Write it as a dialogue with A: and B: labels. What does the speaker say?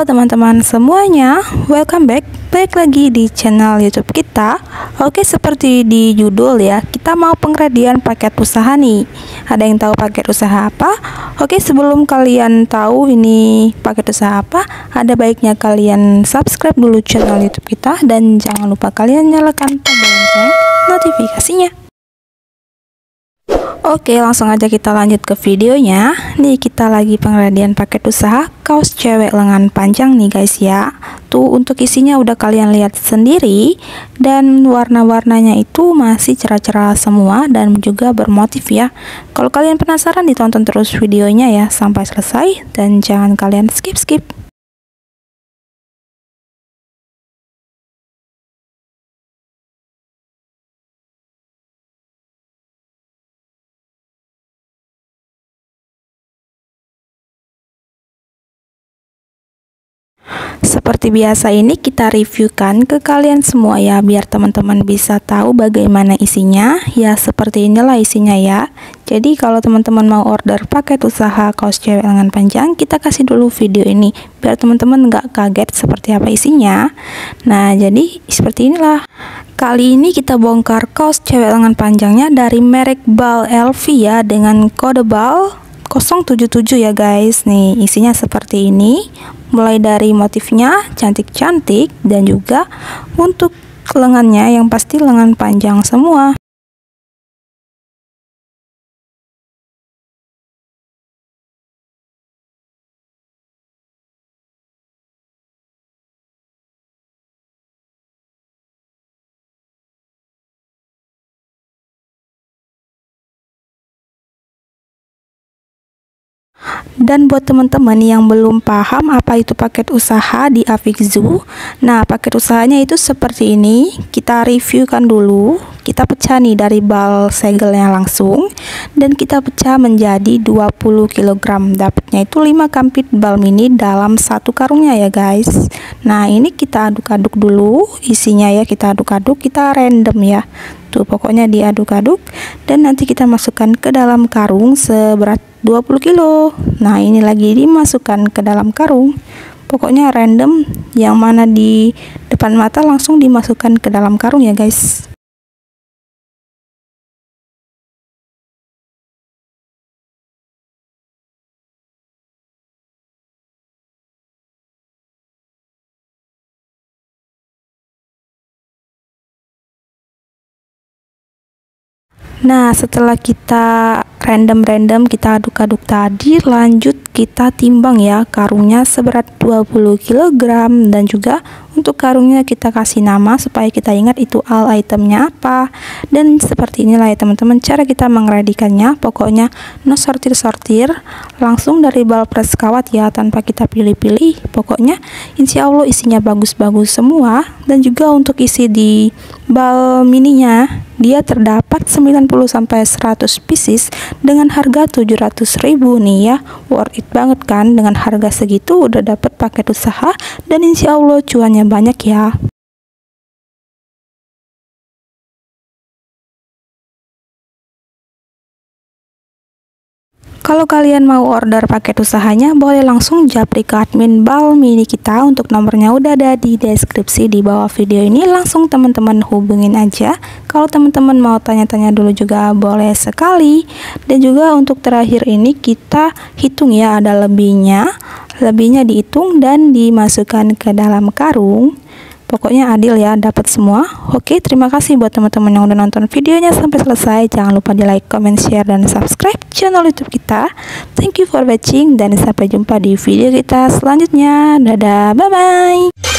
A: Halo teman-teman semuanya, welcome back. Balik lagi di channel YouTube kita. Oke, seperti di judul ya, kita mau pengredian paket usaha nih. Ada yang tahu paket usaha apa? Oke, sebelum kalian tahu ini paket usaha apa, ada baiknya kalian subscribe dulu channel YouTube kita dan jangan lupa kalian nyalakan tombol lonceng notifikasinya. Oke, langsung aja kita lanjut ke videonya. Nih, kita lagi pengredian paket usaha kaos cewek lengan panjang nih guys ya. Tuh, untuk isinya udah kalian lihat sendiri, dan warna-warnanya itu masih cerah-cerah semua dan juga bermotif ya. Kalau kalian penasaran, ditonton terus videonya ya sampai selesai dan jangan kalian skip-skip. Seperti biasa ini kita reviewkan ke kalian semua ya, biar teman-teman bisa tahu bagaimana isinya. Ya seperti inilah isinya ya. Jadi kalau teman-teman mau order paket usaha kaos cewek lengan panjang, kita kasih dulu video ini biar teman-teman nggak kaget seperti apa isinya. Nah, jadi seperti inilah. Kali ini kita bongkar kaos cewek lengan panjangnya dari merek BAL LV ya, dengan kode BAL 077 ya guys. Nih isinya seperti ini, mulai dari motifnya cantik-cantik dan juga untuk lengannya yang pasti lengan panjang semua. Dan buat teman-teman yang belum paham apa itu paket usaha di Avikzu, nah paket usahanya itu seperti ini. Kita reviewkan dulu, kita pecah nih dari bal segelnya langsung, dan kita pecah menjadi 20 kg. Dapatnya itu 5 kampit bal mini dalam satu karungnya ya guys. Nah ini kita aduk-aduk dulu isinya ya, kita aduk-aduk, kita random ya. Tuh pokoknya diaduk-aduk dan nanti kita masukkan ke dalam karung seberat 20 kilo. Nah ini lagi dimasukkan ke dalam karung, pokoknya random, yang mana di depan mata langsung dimasukkan ke dalam karung ya guys. Nah setelah kita random kita aduk-aduk tadi, lanjut kita timbang ya karungnya seberat 20 kg, dan juga untuk karungnya kita kasih nama supaya kita ingat itu all itemnya apa. Dan seperti inilah ya teman-teman cara kita mengredikannya. Pokoknya no sortir-sortir, langsung dari bal press kawat ya, tanpa kita pilih-pilih. Pokoknya insya Allah isinya bagus-bagus semua. Dan juga untuk isi di bal mininya, dia terdapat 90-100 pieces dengan harga 700.000 nih ya. Worth it banget kan, dengan harga segitu udah dapet paket usaha dan insya Allah cuannya banyak ya. Kalau kalian mau order paket usahanya, boleh langsung japri ke admin bal mini kita. Untuk nomornya udah ada di deskripsi di bawah video ini, langsung teman-teman hubungin aja. Kalau teman-teman mau tanya-tanya dulu juga boleh sekali. Dan juga untuk terakhir ini kita hitung ya, ada lebihnya dihitung dan dimasukkan ke dalam karung. Pokoknya adil ya, dapat semua. Oke, terima kasih buat teman-teman yang udah nonton videonya sampai selesai. Jangan lupa di like, comment, share, dan subscribe channel YouTube kita. Thank you for watching dan sampai jumpa di video kita selanjutnya. Dadah, bye-bye.